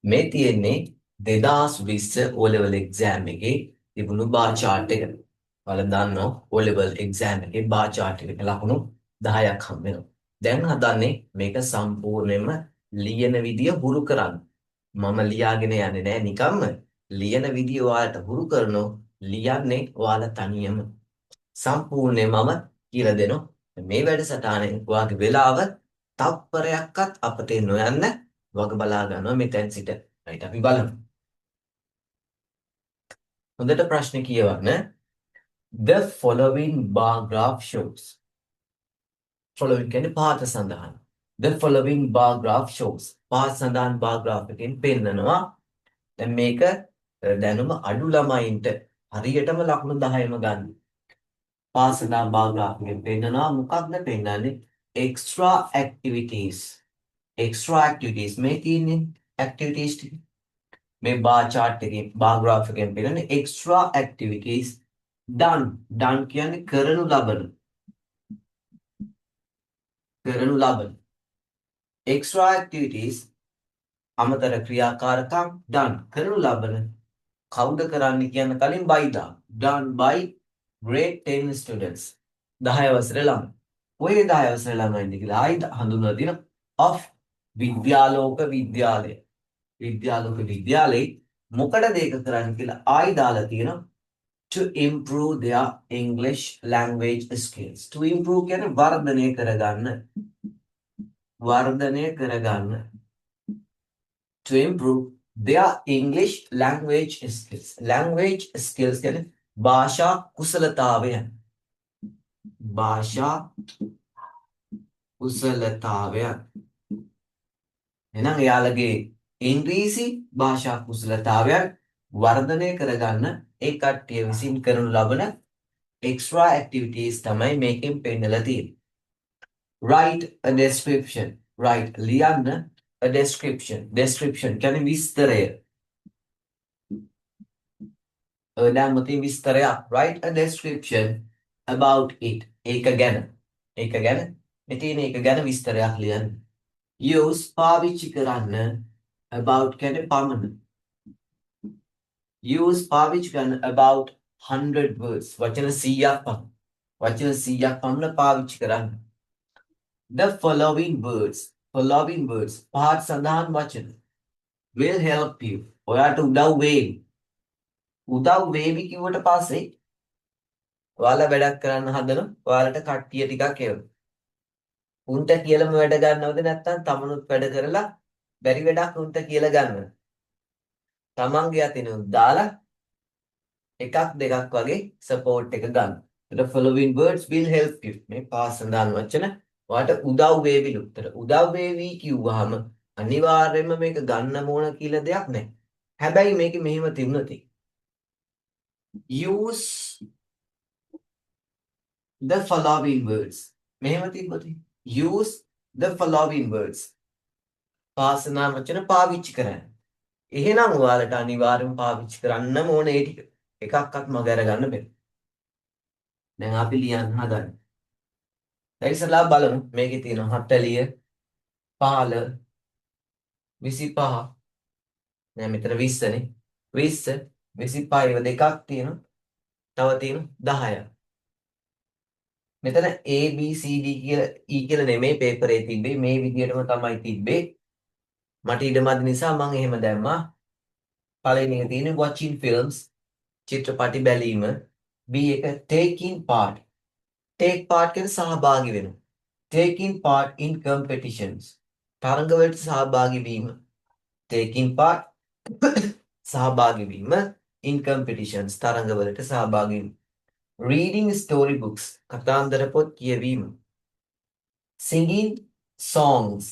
මේ තියෙන්නේ 2020 O level exam එකේ තිබුණු බාර් chart එක. ඔයාලා දන්නවා O level exam එකේ බාර් chart එකේ ලකුණු 10ක් හම්බ වෙනවා. දැන් හදන්නේ මේක සම්පූර්ණයෙන්ම ලියන විදිය හුරු කරන්න. මම ලියාගෙන යන්නේ නැහැ නිකම්ම. ලියන විදිය ඔයාලට හුරු කරනෝ ලියන්නේ ඔයාලා තනියම. සම්පූර්ණයෙන්ම කියලා දෙනවා. මේ වැඩසටහනේ ඔයාගේ වෙලාව තප්පරයක්වත් අපතේ නොයන්න වග බලා ගන්නවා මෙතෙන් සිට. right අපි බලමු. හොඳට ප්‍රශ්න කියවන්න. The following bar graph shows. following කියන්නේ පාත සඳහන්. The following bar graph shows. පාත සඳහන් bar graph එකෙන් පෙන්නනවා. දැන් මේක දැනුම අඩු ළමයින්ට හරියටම ලකුණු 10ම ගන්න. පාත සඳහන් bar graph එකෙන් පෙන්නනවා මොකක්ද පෙන්නන්නේ? extra activities. extra activities මේ තියෙන්නේ activities ටික. මේ bar chart එකේ bar graph එකෙන් පෙන්නන්නේ extra activities done කියන්නේ කරනු ලබන extra activities අමතර ක්‍රියාකාරකම් done කරනු ලබන කවුද කරන්නේ කියන කලින් by done by grade 10 students 10 වසරේ ළමයි. ඔය 10 වසරේ ළමයින්ද කියලා ආයි හඳුන්වලා තියෙන of විද්‍යාලෝක විද්‍යාලය. විද්‍යාලෝක විද්‍යාලේ මොකටද ඒක කරන්නේ කියලා ආයි දාලා තියෙනවා to improve their English language skills. To improve කියන්නේ වර්ධනය කරගන්න. To improve their English language skills. Language skills කියන්නේ භාෂා කුසලතාවයන්. එහෙනම් එයාලගේ ඉංග්‍රීසි භාෂා කුසලතාවයන් වර්ධනය කරගන්න ඒ කට්ටිය විසින් කරනු ලබන extra activities තමයි මේකෙන් පෙන්නලා තියෙන්නේ. Write a description. ලියන්න a description. Description කියන්නේ විස්තරය. දැන් මතින් විස්තරයක්. Write a description about it. ඒක ගැන මෙතන ඒක ගැන විස්තරයක් ලියන්න. Use පාවිච්චි කරන්න about කියන්නේ පමණ. Use පාවිච්චි කරන්න about 100 words. වචන 100ක් පමණ පාවිච්චි කරන්න. The following words පහත් සඳහන් වචන will help you. ඔයාට උදව් වේවි කිව්වට පස්සේ ඔයාලා වැඩක් කරන්න හදන ඔයාලට කට්ටිය ටිකක් එවනවා. උන්ට කියලාම වැඩ ගන්නවද නැත්නම් තමනුත් වැඩ කරලා බැරි වැඩක් උන්ට කියලා ගන්නවද? තමන්ගේ අතින් දාලා එකක් දෙකක් වගේ සපෝට් එක ගන්න. The following words will help you. මේ පාස් සඳහන් වචන ඔයාට උදව් වේවිලු. උදව් වේවි කිව්වහම අනිවාර්යයෙන්ම මේක ගන්න ඕන කියලා දෙයක් නැහැ. හැබැයි මේක මෙහෙම තිබුණොත් use the following words. මෙහෙම තිබ්බොත් use the following words. Pass සඳහන් වචන පාවිච්චි කරන්න. එහෙනම් ඔයාලට අනිවාර්යයෙන්ම පාවිච්චි කරන්නම ඕනේ ඒ ටික. එකක්වත් මග අරගන්න බෑ. දැන් අපි ලියන්න හදන්නේ. දැන් ඉස්සලා බලමු මේකේ තියෙන 40 15 25 දැන් මෙතන 20නේ 20 25 ඒව දෙකක් තියෙනවා. තව තියෙනවා 10ක්. මෙතන A B C D කියලා E කියලා නෙමෙයි පේපරේ තිබ්බේ මේ විදිහටම තමයි තිබ්බේ. මට ඉඩමදි නිසා මම එහෙම දැම්මා. පළවෙනි එක තියෙන්නේ watching films චිත්‍රපටි බැලීම. B එක taking part. take part කියන්නේ සහභාගී වෙනවා. taking part in competitions. තරඟවලට සහභාගී වීම. taking part සහභාගී වීම in competitions තරඟවලට සහභාගී වීම. reading story books කතාන්දර පොත් කියවීම. singing songs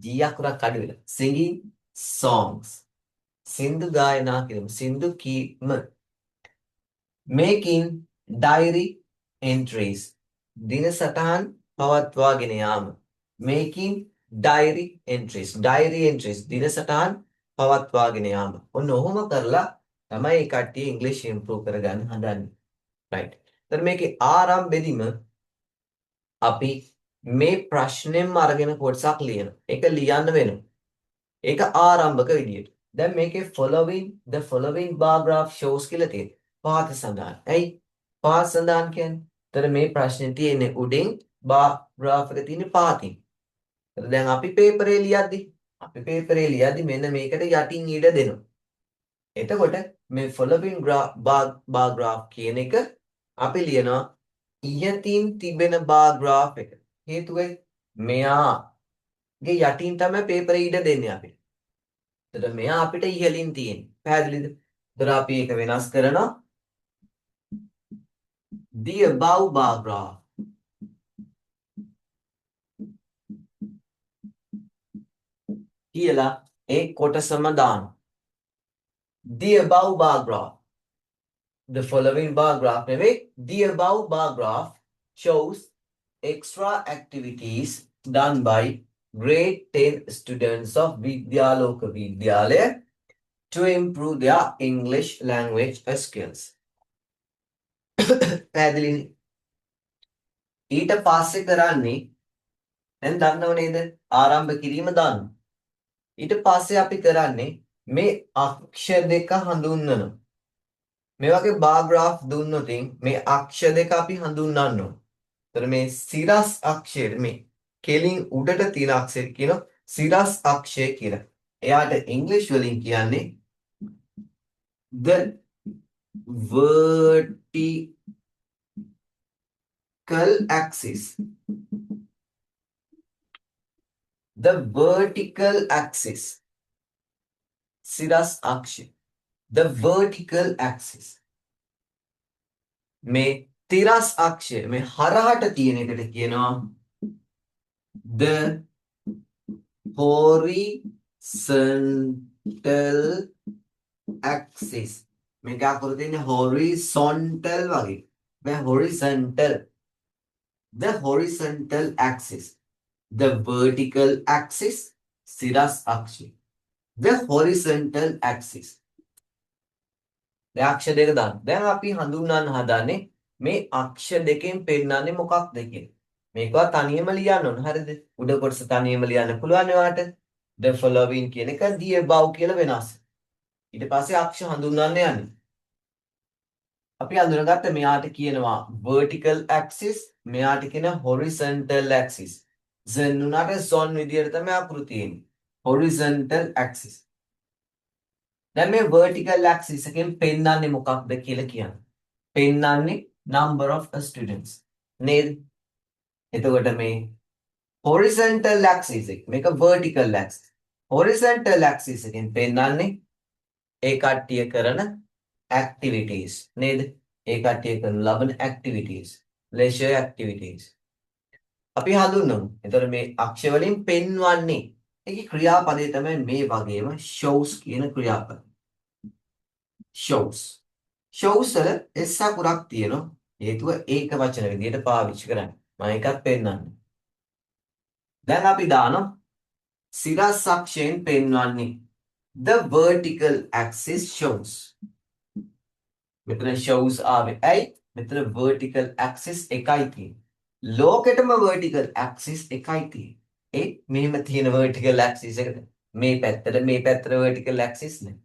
ජීයකුරක් අඩු වෙලා. singing songs සින්දු ගායනා කිරීම. සින්දු කීම. making diary entries දින සටහන් පවත්වාගෙන යාම. making diary entries දින සටහන් පවත්වාගෙන යාම. ඔන්න ඔහොම කරලා තමයි ඒ කට්ටිය ඉංග්‍රීසි ඉම්ප්‍රූව් කරගන්න හදන්නේ. right. එතන මේකේ ආරම්භෙදිම අපි මේ ප්‍රශ්නෙම්ම අරගෙන කොටසක් ලියනවා. ඒක ලියන්න වෙනවා. ඒක ආරම්භක විදියට. දැන් මේකේ the following bar graph shows කියලා තියෙනවා. පහත සඳහන්. ඇයි? පහත සඳහන් කියන්නේ? එතන මේ ප්‍රශ්නේ තියෙන්නේ උඩින් bar graph එක තියෙන්නේ පහතින්. එතන දැන් අපි පේපරේ ලියද්දි මෙන්න මේකට යටින් ඊට දෙනවා. එතකොට මේ following bar graph කියන එක අපි ලියනවා ඉහතින් තිබෙන bar graph එක. හේතුව මෙයාගේ යටින් තමයි පේපරේ ඊට දෙන්නේ අපිට. එතකොට මෙයා අපිට ඉහළින් තියෙන්නේ. පැහැදිලිද? එතකොට අපි ඒක වෙනස් කරනවා. The above bar graph කියලා ඒ කොටසම දානවා. The above bar graph. The following bar graph නෙවෙයි. The above bar graph shows extra activities done by grade 10 students of Vidyaloka Vidyalaya to improve their English language skills. පැහැදිලිනේ? ඊට පස්සේ කරන්නේ දැන් දන්නව නේද? ආරම්භ කිරීම දාන්න. ඊට පස්සේ අපි කරන්නේ මේ අක්ෂර දෙක හඳුන්වනවා. මේ වගේ බාර් ග්‍රාෆ් දුන්නොත් මේ අක්ෂර දෙක අපි හඳුන්වන්න ඕන. එතන මේ සිරස් අක්ෂර මේ කෙලින් උඩට තියෙන අක්ෂර කියන සිරස් අක්ෂය කියලා. එයාට ඉංග්‍රීසි වලින් කියන්නේ the vertical axis. The vertical axis. සිරස් අක්ෂය. The vertical axis. මේ තිරස් අක්ෂය මේ හරහට තියෙන එකට කියනවා the horizontal axis. මේක අකුරු තියෙන්නේ horizontal වගේ. මේ horizontal. The horizontal axis. The vertical axis සිරස් අක්ෂය. The horizontal axis. දැන් අක්ෂර දෙක දාන්න. දැන් අපි හඳුන්වන්න හදාන්නේ මේ අක්ෂර දෙකෙන් පෙන්නන්නේ මොකක්ද කියලා. මේකවත් තනියම ලියන්න ඕන. හරිද? උඩ කොටස තනියම ලියන්න පුළුවන් ඔයාලට. The following කියන එක the above කියලා වෙනස්. ඊට පස්සේ අක්ෂර හඳුන්වන්න යන්නේ. අපි හඳුනගත්ත මෙයාට කියනවා vertical axis, මෙයාට කියන horizontal axis. zen උනාට zone විදියට තමයි අකුරු තියෙන්නේ. horizontal axis. දැන් මේ vertical axis එකෙන් පෙන්නන්නේ මොකක්ද කියලා කියන්නේ. පෙන්නන්නේ number of students. නේද? එතකොට මේ horizontal axis එක මේක vertical axis. horizontal axis එකෙන් පෙන්නන්නේ ඒ කට්ටිය කරන activities. නේද? ඒ කට්ටිය කරන ලබන activities. leisure activities. අපි හඳුන්වමු. එතකොට මේ අක්ෂර වලින් පෙන්වන්නේ ඒකේ ක්‍රියාපදේ තමයි මේ වගේම shows කියන ක්‍රියාපදය. shows. shows වල s අකුරක් තියෙනවා. හේතුව ඒක වචන විදියට පාවිච්චි කරන්නේ. මම එකක් පෙන්නන්නම්. දැන් අපි දානවා සිරස් අක්ෂයෙන් පෙන්වන්නේ the vertical axis shows. මෙතන shows ආවේ. ඇයි? මෙතන vertical axis එකයි තියෙන්නේ. ලෝකෙටම vertical axis එකයි තියෙන්නේ. ඒ මෙහෙම තියෙන vertical axis එකට මේ පැත්තට vertical axis නේ.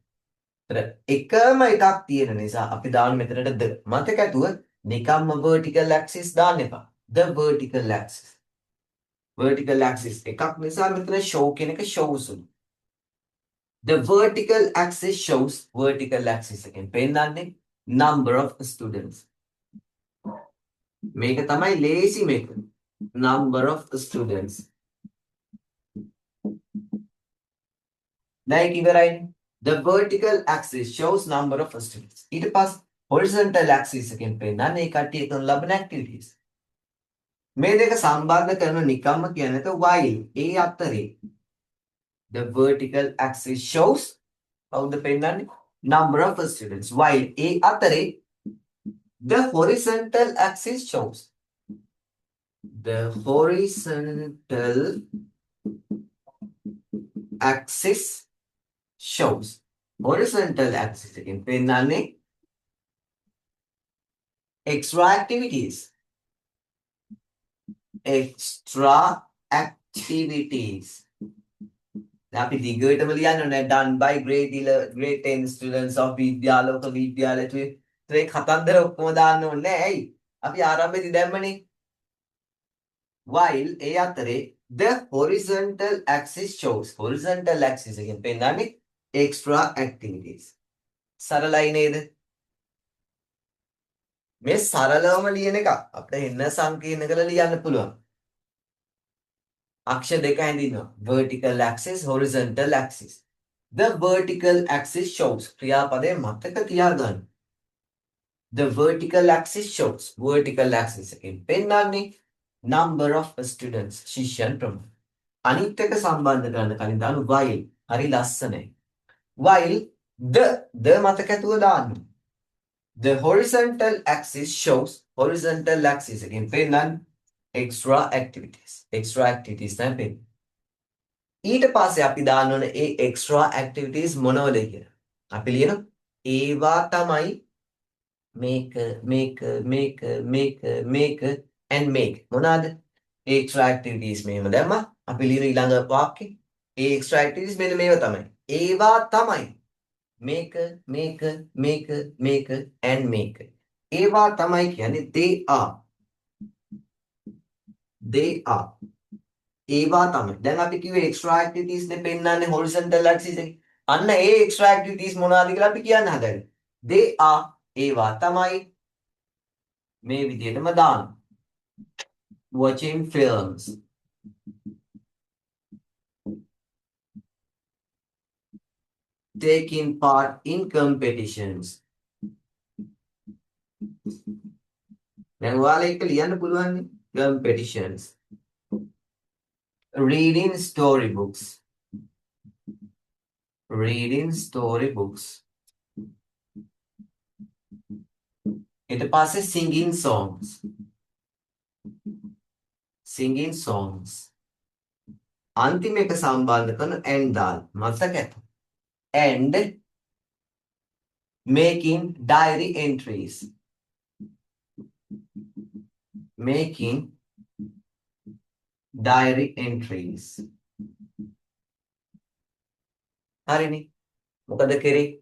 එකම එකක් තියෙන නිසා අපි දාන්න මෙතනට the මතක ඇතුව නිකම්ම vertical axis දාන්න එපා. The vertical axis. vertical axis එකක් නිසා මෙතන show කියන එක shows උනේ. The vertical axis shows vertical axis එකෙන් පෙන්නන්නේ number of students. මේක තමයි ලේසි මේක. number of students. දැන් ඉවරයි. The vertical axis shows number of students. ඊට පස්සේ horizontal axis එකෙන් පෙන්නන්නේ ඒ කට්ටිය කරන ලබන activities. මේ දෙක සම්බන්ධ කරන නිකම්ම කියන්නේ while ඒ අතරේ the vertical axis shows කවුද පෙන්නන්නේ number of students while ඒ අතරේ the horizontal axis shows the horizontal axis shows horizontal axis එකෙන් පෙන්නන්නේ extra activities. extra activities. අපි දිගටම ලියන්න ඕනේ done by grade 10 students of Vidyaloka විද්‍යාලයේ ඒ කතන්දර ඔක්කොම දාන්න ඕනේ නැහැ. ඇයි? අපි ආරම්භයේදී දැම්මනේ. while ඒ අතරේ the horizontal axis shows horizontal axis එකෙන් පෙන්නන්නේ extra activities. සරලයි නේද? මේ සරලවම ලියන එක අපිට එන්න සංකීර්ණ කරලා ලියන්න පුළුවන්. අක්ෂර දෙක හැඳින්වනවා. vertical axis, horizontal axis. The vertical axis shows ක්‍රියාපදයේ මතක තියාගන්න. The vertical axis shows vertical axis එකෙන් පෙන්නන්නේ number of students ශිෂ්‍යයන් ප්‍රමාණය. අනිත් එක සම්බන්ධ කරන්න කලින් දාන්න while හරි ලස්සනයි. while the මතකතුව දාන්න. The horizontal axis shows horizontal axis එකෙන් පෙන්නන්නේ extra activities. extra activities තමයි පෙන්නන්නේ. ඊට පස්සේ අපි දාන්න ඕනේ ඒ extra activities මොනවද කියලා. අපි ලියනවා ඒවා තමයි make and make. මොනවාද? ඒ extra activities මෙහෙම දැම්මා. අපි ලියන ඊළඟ වාක්‍යෙ ඒ extra activities මෙන්න මේවා තමයි. ඒවා තමයි make and make. ඒවා තමයි කියන්නේ they are. ඒවා තමයි. දැන් අපි කිව්වේ extra activities නේ පෙන්නන්නේ horizontal axis එකේ. අන්න ඒ extra activities මොනවාද කියලා අපි කියන්න හදන්නේ. they are ඒවා තමයි මේ විදිහටම දාන්න. watching films. taking part in competitions. දැන් ඔයාලා එක ලියන්න පුළුවන් නේ competitions. reading storybooks. ඊට පස්සේ singing songs. අන්තිම එක සම්බන්ධ කරන and දාල් මතක ඇත. and making diary entries. හරිනේ. මොකද කරේ?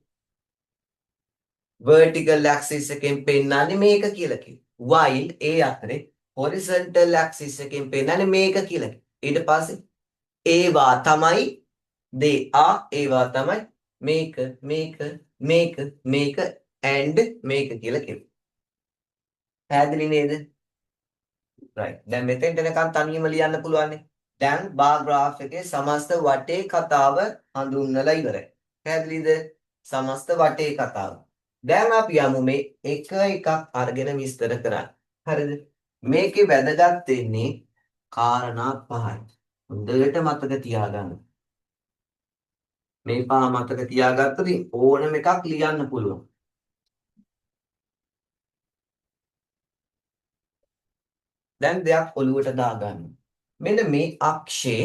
vertical axis එකෙන් පෙන්නන්නේ මේක කියලා කිව්වා. while ඒ අතරේ horizontal axis එකෙන් පෙන්නන්නේ මේක කියලා. ඊට පස්සේ ඒවා තමයි they are ඒවා තමයි make and make කියලා කිව්වා. පැහැදිලි නේද? right. දැන් මෙතෙන්ට එනකන් තනියම ලියන්න පුළුවන්. දැන් බාර් graph එකේ සමස්ත වටේ කතාව හඳුන්වලා ඉවරයි. පැහැදිලිද? සමස්ත වටේ කතාව. දැන් අපි යමු මේ එක එකක් අරගෙන විස්තර කරන්න. හරිද? මේකේ වැදගත් වෙන්නේ කාරණා පහයි. හොඳට මතක තියාගන්න. මේ පහ මතක තියාගත්තොත් ඕනම එකක් ලියන්න පුළුවන්. දැන් දෙයක් ඔලුවට දාගන්න. මෙන්න මේ අක්ෂේ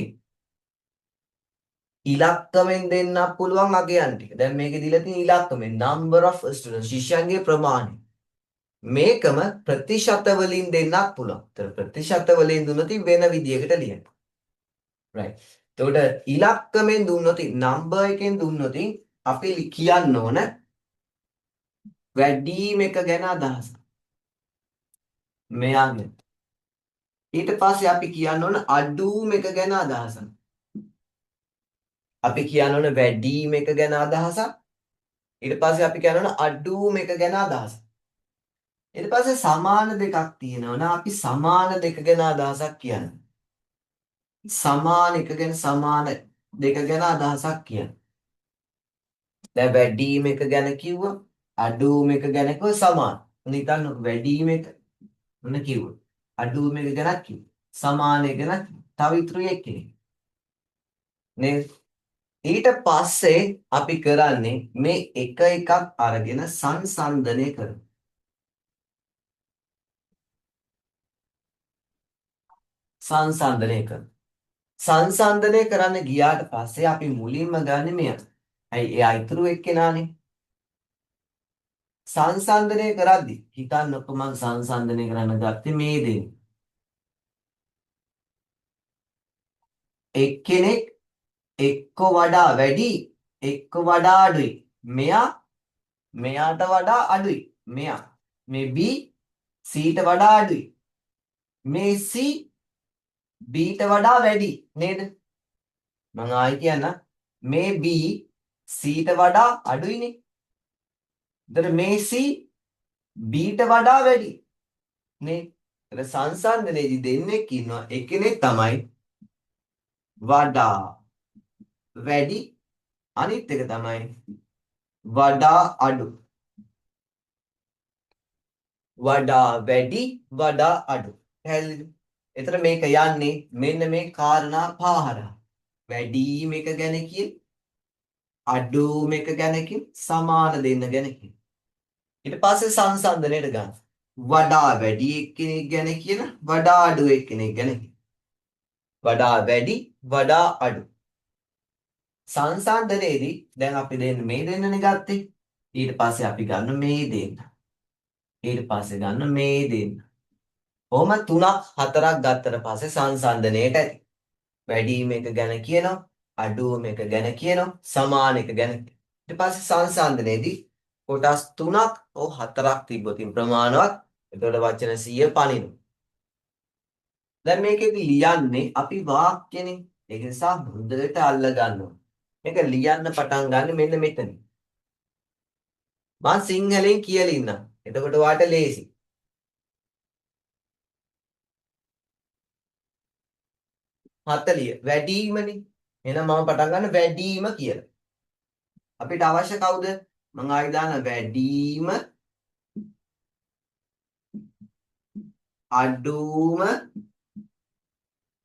ඉලක්කමෙන් දෙන්නත් පුළුවන් අගයන් ටික. දැන් මේකේ දීලා තියෙන ඉලක්කමෙන් number of students ශිෂ්‍යයන්ගේ ප්‍රමාණය. මේකම ප්‍රතිශත වලින් දෙන්නත් පුළුවන්. ඒතර ප්‍රතිශත වලින් දුන්නොත් වෙන විදියකට ලියන්න. right. එතකොට ඉලක්කමෙන් දුන්නොත් number එකෙන් දුන්නොත් අපි කියන්න ඕන වැඩිම එක ගැන අදහස. මෙයාගේ. ඊට පස්සේ අපි කියන්න ඕන අඩුම එක ගැන අදහසක්. අපි කියන්න ඕන වැඩිම එක ගැන අදහසක්. ඊට පස්සේ අපි කියන්න ඕන අඩුම එක ගැන අදහසක්. ඊට පස්සේ සමාන දෙකක් තියෙනවා. අපි සමාන දෙක ගැන අදහසක් කියන්න. සමාන එක ගැන සමාන දෙක ගැන අදහසක් කියන්න. දැන් වැඩිම එක ගැන කිව්වා අඩුම එක ගැන කිව්ව සමාන. හිතන්න වැඩිම එක මොන කිව්ව? අඩුම එක ගැන කිව්ව. සමාන එක ගැන තව ඉතුරු එක්කෙනෙක්. නේද? ඊට පස්සේ අපි කරන්නේ මේ එක එකක් අරගෙන සංසන්දනය කරමු. සංසන්දනය කරන්න ගියාට පස්සේ අපි මුලින්ම ගන්න මෙයා. ඇයි එයා ඉතුරු එක්කෙනානේ. සංසන්දනය කරද්දී හිතන්නකො මම සංසන්දනය කරන්න ගත්තේ මේ දේ. එක්කෙනෙක් එක්ක වඩා වැඩි එක්ක වඩා අඩුයි. මෙයාට වඩා අඩුයි. මේ B Cට වඩා අඩුයි. මේ C Bට වඩා වැඩි නේද? මම ආයි කියන්න මේ B Cට වඩා අඩුයිනේ. එතකොට මේ C Bට වඩා වැඩි නේ. එතන සංසන්දනයේදී දෙන්නෙක් ඉන්නවා. එක්කෙනෙක් තමයි වඩා වැඩි, අනිත් එක තමයි වඩා අඩු. වඩා වැඩි වඩා අඩු. පැහැදිලිද? එතන මේක යන්නේ මෙන්න මේ කාරණා පහ හරහා. වැඩිම එක ගැන කියන, අඩුම එක ගැන කියන, සමාන දෙන්න ගැන කියන. ඊට පස්සේ සංසන්දනයට ගන්න. වඩා වැඩි එක්කෙනෙක් ගැන කියන, වඩා අඩු එක්කෙනෙක් ගැන කියන. වඩා වැඩි වඩා අඩු. සංසන්දනයේදී දැන් අපි දෙන්න මේ දෙන්නනේ ගත්තේ. ඊට පස්සේ අපි ගන්න මේ දෙන්න. ඊට පස්සේ ගන්න මේ දෙන්න. කොහොම 3ක් 4ක් ගත්තට පස්සේ සංසන්දනයේට ඇති. වැඩිම එක ගැන කියනවා, අඩුවම එක ගැන කියනවා, සමාන එක ගැන. ඊට පස්සේ සංසන්දනයේදී කොටස් 3ක් හෝ 4ක් තිබ්බොතින් ප්‍රමාණවත්. එතකොට වචන 100 පනිනවා. දැන් මේකෙදි ලියන්නේ අපි වාක්‍යනේ. ඒක නිසා හොඳට අල්ල ගන්නවා. මේක ලියන්න පටන් ගන්න මෙන්න මෙතන. මම සිංහලෙන් කියලා ඉන්නම්. එතකොට ඔයාට ලේසි. හතලිය වැඩිමනේ. එහෙනම් මම පටන් ගන්න වැඩිම කියලා. අපිට අවශ්‍ය කවුද? මම ආයි දාන වැඩිම අඩුම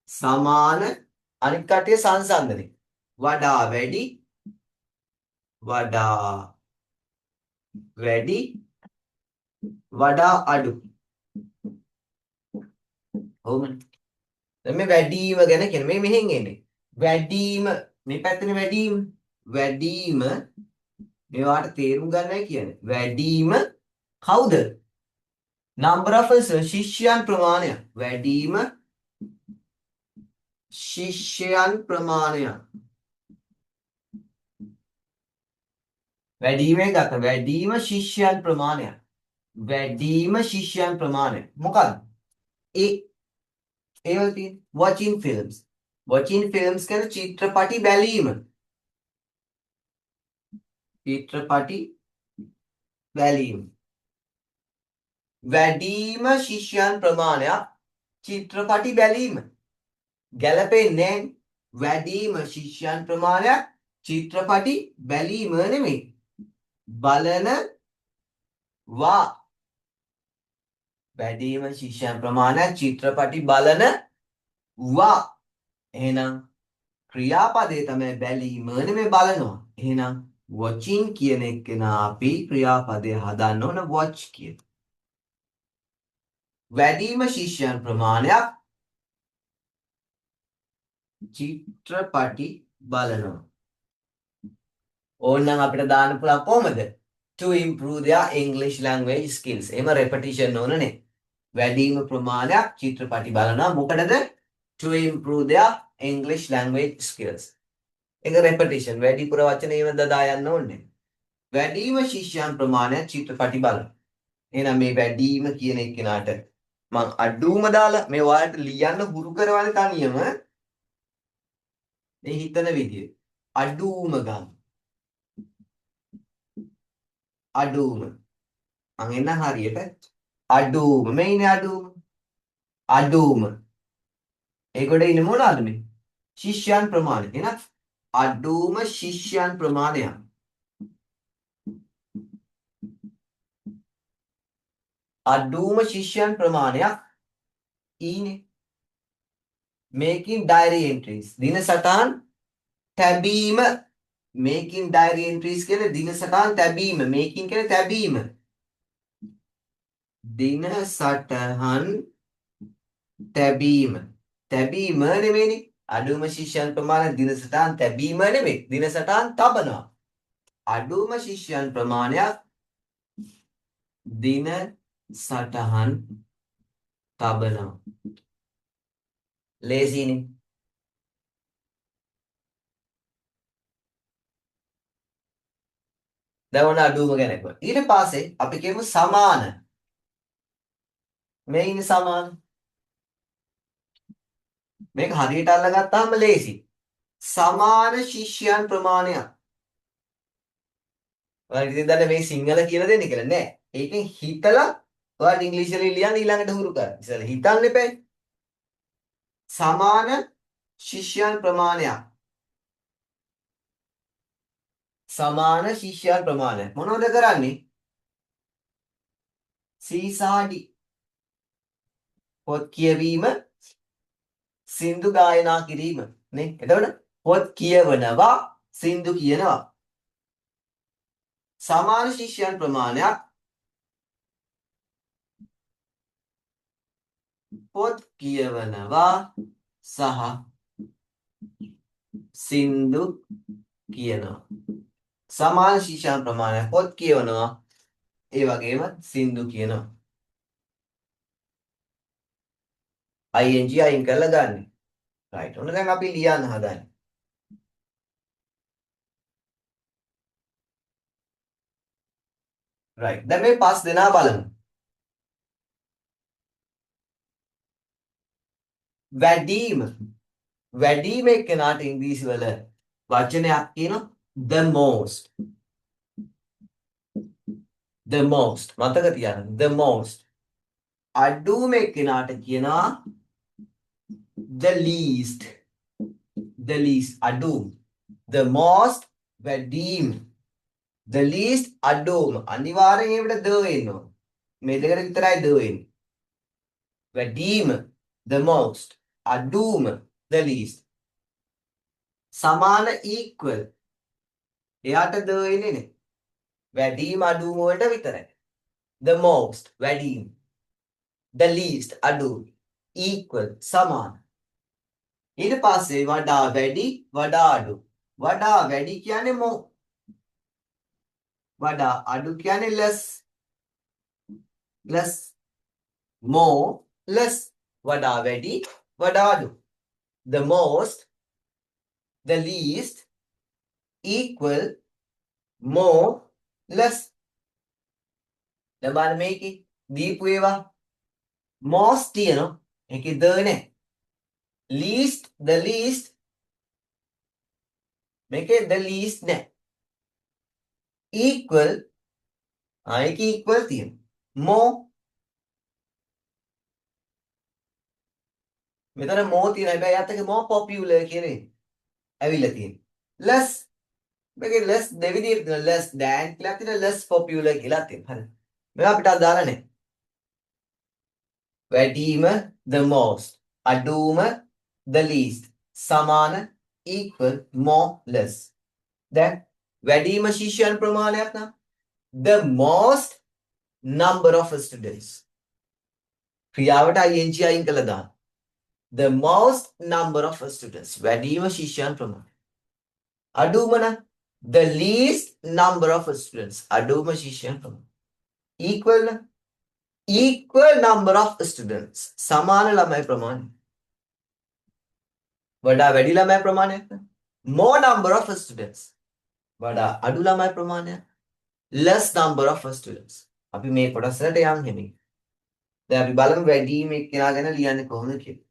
සමාන අනිත් කටිය සංසන්දනය. වඩා වැඩි වඩා අඩු. ඔව්නේ. දැන් මේ වැඩිම ගැන කියන මේ මෙහෙන් එන්නේ. වැඩිම මේ පැත්තේ වැඩිම මේවාට තේරුම් ගන්නයි කියන්නේ. වැඩිම කවුද? number of ශිෂ්‍යයන් ප්‍රමාණය. වැඩිම ශිෂ්‍යයන් ප්‍රමාණය. වැඩිම ගත වැඩිම ශිෂ්‍යයන් ප්‍රමාණය. වැඩිම ශිෂ්‍යයන් ප්‍රමාණය. මොකක්ද? ඒවල තියෙන watching films. watching films කියන චිත්‍රපටි බැලීම. චිත්‍රපටි බැලීම. වැඩිම ශිෂ්‍යයන් ප්‍රමාණයක් චිත්‍රපටි බැලීම. ගැලපෙන්නේ වැඩිම ශිෂ්‍යයන් ප්‍රමාණයක් චිත්‍රපටි බැලීම නෙමෙයි. බලනවා. වැඩිම ශිෂ්‍යයන් ප්‍රමාණයක් චිත්‍රපටි බලනවා. එහෙනම් ක්‍රියාපදේ තමයි බැලීම නෙමෙයි බලනවා. එහෙනම් watching කියන එක නා අපි ක්‍රියාපදේ හදන්න ඕන watch කියන. වැඩිම ශිෂ්‍යයන් ප්‍රමාණයක් චිත්‍රපටි බලනවා. ඕනනම් අපිට දාන්න පුළුවන් කොහමද? To improve their English language skills. එහෙම repetition ඕනනේ. වැඩිම ප්‍රමාණයක් චිත්‍රපටි බලනවා. මොකටද? To improve their English language skills. ඒක repetition. වැඩිපුර වචන ඒව දදා යන්න ඕනේ. වැඩිම ශිෂ්‍යයන් ප්‍රමාණයක් චිත්‍රපටි බලනවා. එහෙනම් මේ වැඩිම කියන එක්කෙනාට මං අඩුම දාලා මේ ඔයාලට ලියන්න හුරු කරවන්නේ තනියම මේ හිතන විදිය. අඩුම ගන්න. අඩුම. මං එන්න හරියට අඩුම. මේ ඉන්නේ අඩුම. අඩුම. ඒකට ඉන්නේ මොනවාද මේ? ශිෂ්‍යයන් ප්‍රමාණය. එහෙනම් අඩුම ශිෂ්‍යයන් ප්‍රමාණය. අඩුම ශිෂ්‍යයන් ප්‍රමාණයක් ඊනේ. making diary entries. දින සටහන් තැබීම. making diary entries කියන්නේ දින සටහන් තැබීම. making කියන්නේ තැබීම. දින සටහන් තැබීම. තැබීම නෙමෙයිනේ. අඩුම ශිෂ්‍යයන් ප්‍රමාණය දින සටහන් තැබීම නෙමෙයි. දින සටහන් තබනවා. අඩුම ශිෂ්‍යයන් ප්‍රමාණයක් දින සටහන් තබනවා. ලේසියිනේ. දැන් ඔන්න අඩුම ගැන කිව්වා. ඊට පස්සේ අපි කියමු සමාන. මේ ඉන්නේ සමාන. මේක හරියට අල්ලගත්තාම ලේසි. සමාන ශිෂ්‍යයන් ප්‍රමාණයක්. ඔයාලා ඉතින් දන්නේ මේ සිංහල කියලා දෙන්නේ කියලා නෑ. ඒකෙන් හිතලා ඔයාලා ඉංග්‍රීසියෙන් ලියන්න ඊළඟට හුරු කරන්න. ඉතින් හිතන්න එපා. සමාන ශිෂ්‍යයන් ප්‍රමාණයක්. සමාන ශිෂ්‍යයන් ප්‍රමාණයක්. මොනවද කරන්නේ? සීසාඩි පොත් කියවීම සින්දු ගායනා කිරීම නේ. එතකොට පොත් කියවනවා සින්දු කියනවා. සමාන ශිෂ්‍යයන් ප්‍රමාණයක් පොත් කියවනවා සහ සින්දු කියනවා. සමාන ශිෂ්‍යයන් ප්‍රමාණයක් පොත් කියවනවා ඒ වගේම සින්දු කියනවා. ing අයින් කරලා ගන්න. right. ඔන්න දැන් අපි ලියන්න හදන්නේ. right. දැන් මේ 5 දෙනා බලමු. වැඩිම වැඩිම එක්කෙනාට ඉංග්‍රීසි වල වචනයක් කියනවා the most. the most. මතක තියාගන්න. the most. අඩුම එක්කෙනාට කියනවා the least. the least. අඩුම. the most වැඩිම. the least අඩුම. අනිවාර්යෙන් ඒකට the එන්න ඕන. මේ දෙකට විතරයි the එන්නේ. වැඩිම the most. අඩුම the least. සමාන equal. එයාට the එන්නේ නේ. වැඩිම අඩුම වලට විතරයි. the most වැඩිම. the least අඩුම. equal සමාන. ඊට පස්සේ වඩා වැඩි වඩා අඩු. වඩා වැඩි කියන්නේ more. වඩා අඩු කියන්නේ less. less. more less. වඩා වැඩි වඩා අඩු. the most the least equal more less. දැන් බලන්න මේකේ දීපු ඒවා most තියෙනවා. ඒකේ the නැහැ. least the least මේකේ the least නැහැ. equal ඒකේ equal තියෙනවා. more මෙතන more තියෙන හැබැයි අතක more popular කියන්නේ ඇවිල්ලා තියෙනවා. less මේකේ less දෙවිදිහට තියෙනවා. less than කියලා තියෙනවා. less popular කියලා තියෙනවා. හරි. මේක අපිට අදාළ නැහැ. වැඩිම the most අඩුම the least සමාන equal more less. දැන් වැඩිම ශිෂ්‍යයන් ප්‍රමාණයක් නම් the most number of students. ක්‍රියාවට ing අයින් කළා දාන්න. the most number of students. වැඩිම ශිෂ්‍යයන් ප්‍රමාණය. අඩුම නම් the least number of students. අඩුම ශිෂ්‍යයන් ප්‍රමාණය. equal නම් equal number of students. සමාන ළමයි ප්‍රමාණය. වඩා වැඩි ළමයි ප්‍රමාණයක් නම් more number of students. වඩා අඩු ළමයි ප්‍රමාණය. less number of students. අපි මේ කොටසට යන් හැමි. දැන් අපි බලමු වැඩිම එක්කෙනා ගැන ලියන්නේ කොහොමද කියලා.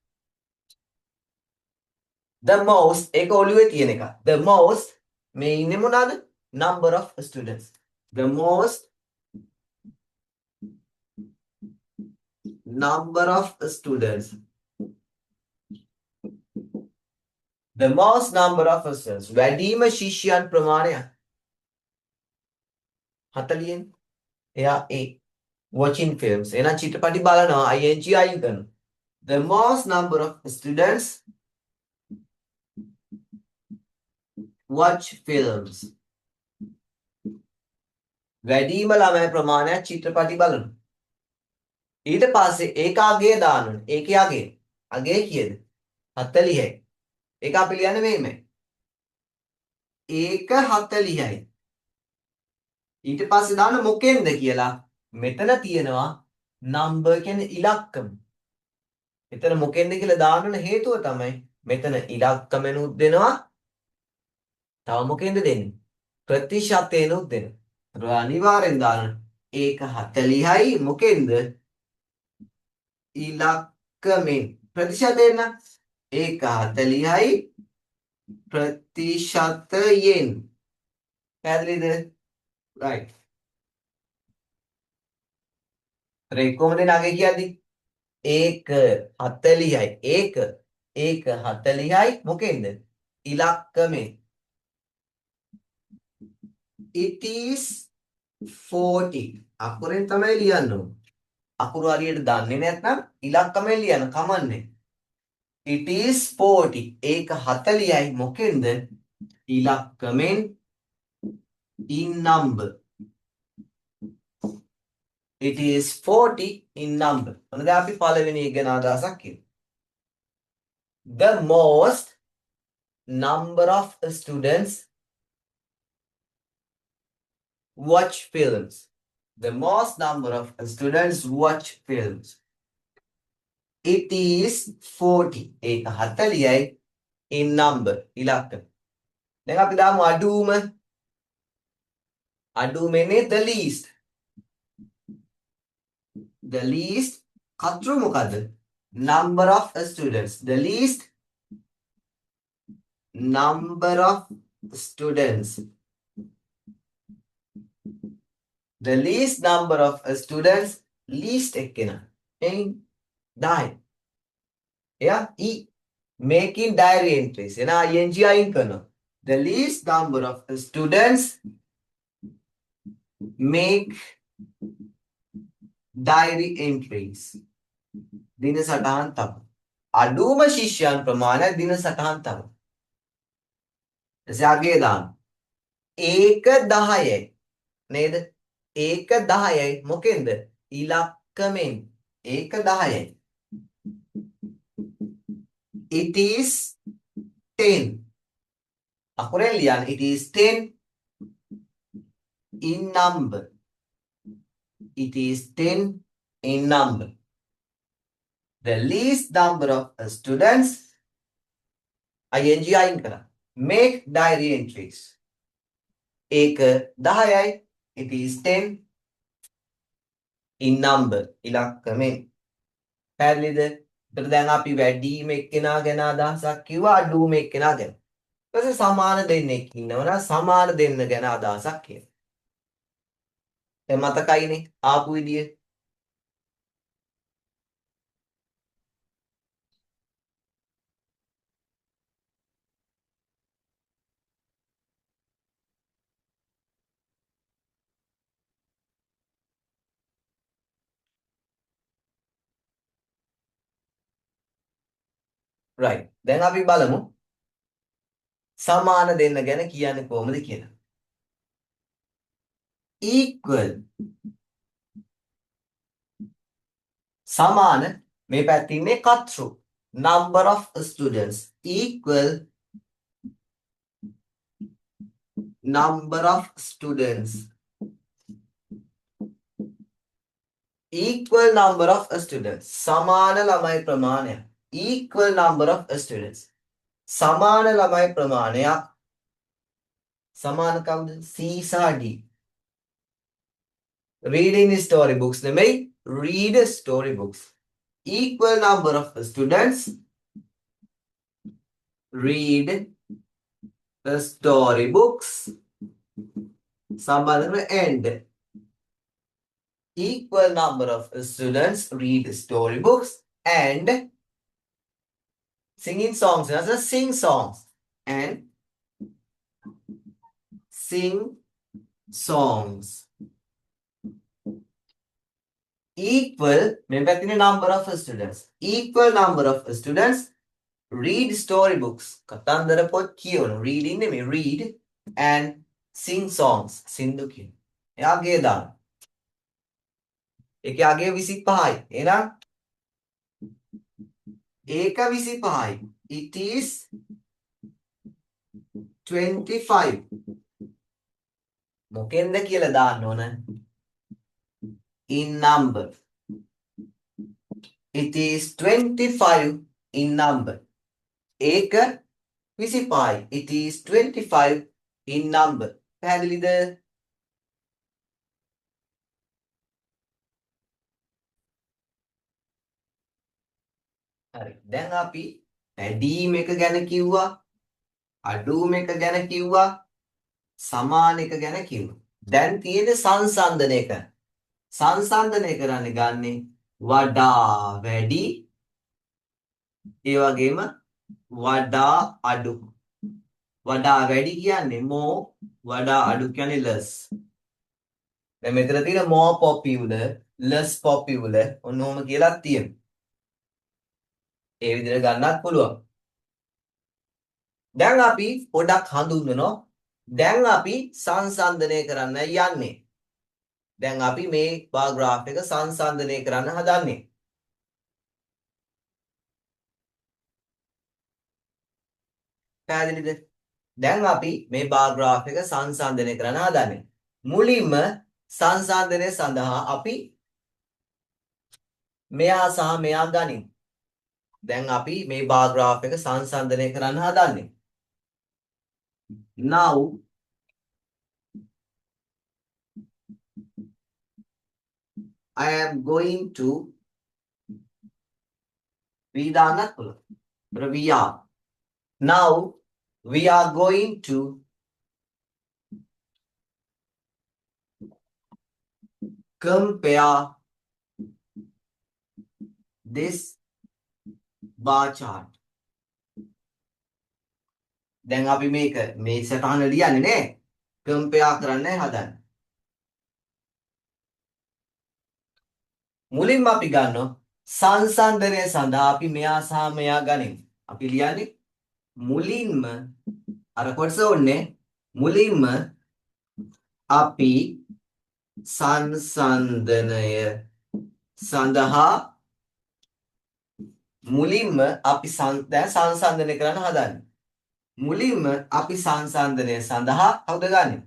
the most ඒක ඔළුවේ තියෙන එක. the most මේ ඉන්නේ මොනවාද? number of students. the most number of students. the most number of students. වැඩිම ශිෂ්‍යයන් ප්‍රමාණය 40. එයා A. watching films. එහෙනම් චිත්‍රපටි බලනවා ing අයින් කරනවා. the most number of students watch films. වැඩිම ළමයි ප්‍රමාණයක් චිත්‍රපටි බලනවා. ඊට පස්සේ ඒක අගේ දාන්න ඕනේ. ඒකේ අගේ. අගේ කීයද? 40යි. ඒක අපි ලියන්නේ මෙහෙමයි. ඒක 40යි. ඊට පස්සේ දාන්න මොකෙන්ද කියලා. මෙතන තියෙනවා number කියන්නේ ඉලක්කම. මෙතන මොකෙන්ද කියලා දාන්න හේතුව තමයි මෙතන ඉලක්කමනුත් දෙනවා. තව මොකෙන්ද දෙන්නේ? ප්‍රතිශතේනුත් දෙනවා. අනිවාර්යෙන් දාන්න. ඒක 40යි මොකෙන්ද? ඉලක්කමෙන්. ප්‍රතිශතයෙන් නම් ඒක 40යි ප්‍රතිශතයෙන්. පැහැදිලිද? right. රේ කොහොමද නගේ කියද්දි? ඒක 40යි. ඒක 40යි මොකෙන්ද? ඉලක්කමෙන්. it is 40. අකුරෙන් තමයි ලියන්න ඕන. අකුරු හරියට දන්නේ නැත්නම් ඉලක්කමෙන් ලියන්න කමන්නේ. it is 40. ඒක 40යි මොකෙන්ද? ඉලක්කමෙන් in number. It is 40 in number. මොනද අපි පළවෙනි එක ගැන අදහසක් කියමු. The most number of students watch films. The most number of students watch films. It is 40. ඒක 40යි in number. ඉලක්කම. දැන් අපි දාමු අඩුම. අඩුමනේ the least. The least කතර මොකද? Number of students. The least number of students. The least number of students. Least එක්කෙනා. එයින් 10. එයා E. Making diary entries. එනා ing අයින් කරනවා. The least number of students make diary entries. දින සටහන් තබ. අඩුම ශිෂ්‍යයන් ප්‍රමාණය දින සටහන් තබ. එසේගේ දාන්න. ඒක 10යි. නේද? ඒක 10යි මොකෙන්ද? ඉලක්කමෙන්. ඒක 10යි. It is 10. අකුරෙන් ලියන්න. It is 10 in number. It is 10 in number. The least number of students ing අයින් කරා. Make diary entries. ඒක 10යි. It is 10 in number. ඉලක්කමෙන්. පැහැදිලිද? එතකොට දැන් අපි වැඩිම එක්කෙනා ගැන අදහසක් කිව්වා අඩුම එක්කෙනා ගැන. ඊට පස්සේ සමාන දෙන්නෙක් ඉන්නවනම් සමාන දෙන්න ගැන අදහසක් කියනවා. දැන් මතකයිනේ ආපු විදිය. right. දැන් අපි බලමු සමාන දෙන්න ගැන කියන්නේ කොහොමද කියලා. equal සමාන මේ පැත්තේ ඉන්නේ කතෘ number of students equal number of students equal number of students සමාන ළමයි ප්‍රමාණය equal number of students සමාන ළමයි ප්‍රමාණයක් සමාන කවුද C සහ D reading story books නෙමෙයි read story books equal number of students read the story books සම්බන්ධ and equal number of students read story books and singing songs. That's sing songs and sing songs. Equal number of students. Equal number of students read storybooks. Katandara pot කියවන reading නෙමෙයි read and sing songs. සින්දු කියන. එයාගේ දාන්න. ඒකේ අගේ 25යි. එහෙනම් ඒක 25යි. It is 25. මොකෙන්ද කියලා දාන්න ඕන? In number. It is 25 in number. ඒක 25යි. It is 25 in number. පැහැදිලිද? හරි. දැන් අපි වැඩිම එක ගැන කිව්වා, අඩුම එක ගැන කිව්වා, සමාන එක ගැන කිව්වා. දැන් තියෙන්නේ සංසන්දනය කරන. සංසන්දනය කරන්නේ ගන්නේ වඩා වැඩි, ඒ වගේම වඩා අඩු. වඩා වැඩි කියන්නේ more, වඩා අඩු කියන්නේ less. දැන් මෙතන තියෙන more popular, less popular ඔන්න ඔහොම කියලා තියෙනවා. ඒ විදිහට ගන්නත් පුළුවන්. දැන් අපි පොඩක් හඳුන්වනවා. දැන් අපි සංසන්දනය කරන්න යන්නේ. දැන් අපි මේ බාර් ග්‍රාෆ් එක සංසන්දනය කරන්න හදන්නේ. පැහැදිලිද? දැන් අපි මේ බාර් ග්‍රාෆ් එක සංසන්දනය කරන්න හදන්නේ. මුලින්ම සංසන්දනය සඳහා අපි මෙයා සහ මෙයා ගනිමු. දැන් අපි මේ බාර් ග්‍රාෆ් එක සංසන්දනය කරන්න හදන්නේ. Now I am going to we දාන්නත් පුළුවන්. we are. Now we are going to compare this bar chart. දැන් අපි මේක මේ සටහන ලියන්නේ නේ. compare කරන්න හදන්නේ. මුලින්ම අපි ගන්නවා සංසන්දනය සඳහා අපි මෙයා සහ මෙයා ගනිමු. අපි ලියන්නේ මුලින්ම අර කොටස ඕනේ මුලින්ම අපි සංසන්දනය සඳහා මුලින්ම අපි දැන් සංසන්දනය කරන්න හදන්නේ. මුලින්ම අපි සංසන්දනය සඳහා කවුද ගන්නෙ?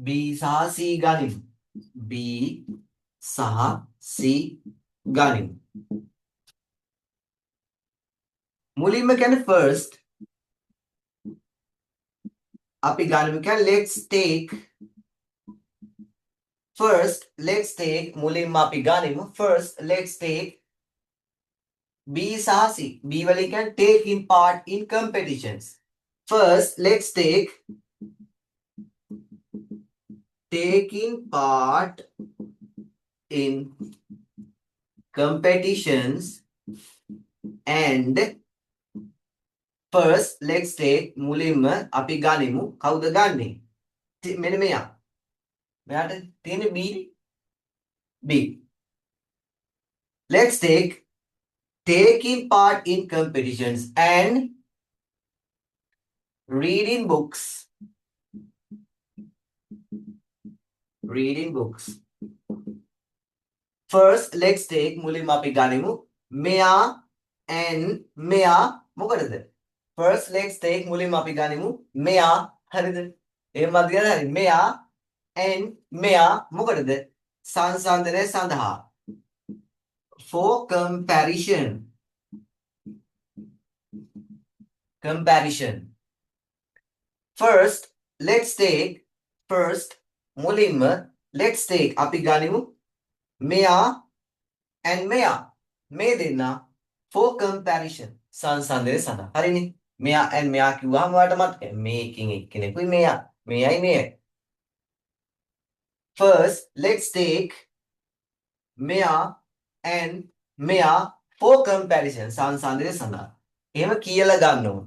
B සහ C ගනිමු. B සහ C ගනිමු. මුලින්ම කියන්නේ first අපි ගනිමු කියන්නේ let's take මුලින්ම අපි ගනිමු first let's take B සහ C. B වලින් කියන්නේ taking part in competitions. First let's take taking part in competitions and first let's take මුලින්ම අපි ගනිමු කවුද ගන්නෙ? මෙන්න මෙයා. මෙයාට තියෙන්නේ B. Let's take taking part in competitions and reading books. First let's take මුලින්ම අපි ගනිමු මෙයා and මෙයා මොකටද? First let's take මුලින්ම අපි ගනිමු මෙයා හරිද? එහෙමද කියලා හරි. මෙයා and මෙයා මොකටද? සංසන්දනය සඳහා. For comparison. First let's take මුලින්ම let's take අපි ගනිමු මෙයා and මෙයා මේ දෙන්න for comparison සංසන්දනය සඳහා. හරිනේ. මෙයා and මෙයා කිව්වහම ඔයාලට මතකයි මේකින් එක්කෙනෙකුයි මෙයා. මෙයයි මෙයයි. First let's take මෙයා and මෙයා for comparison සංසන්දනය සඳහා. එහෙම කියලා ගන්න ඕන.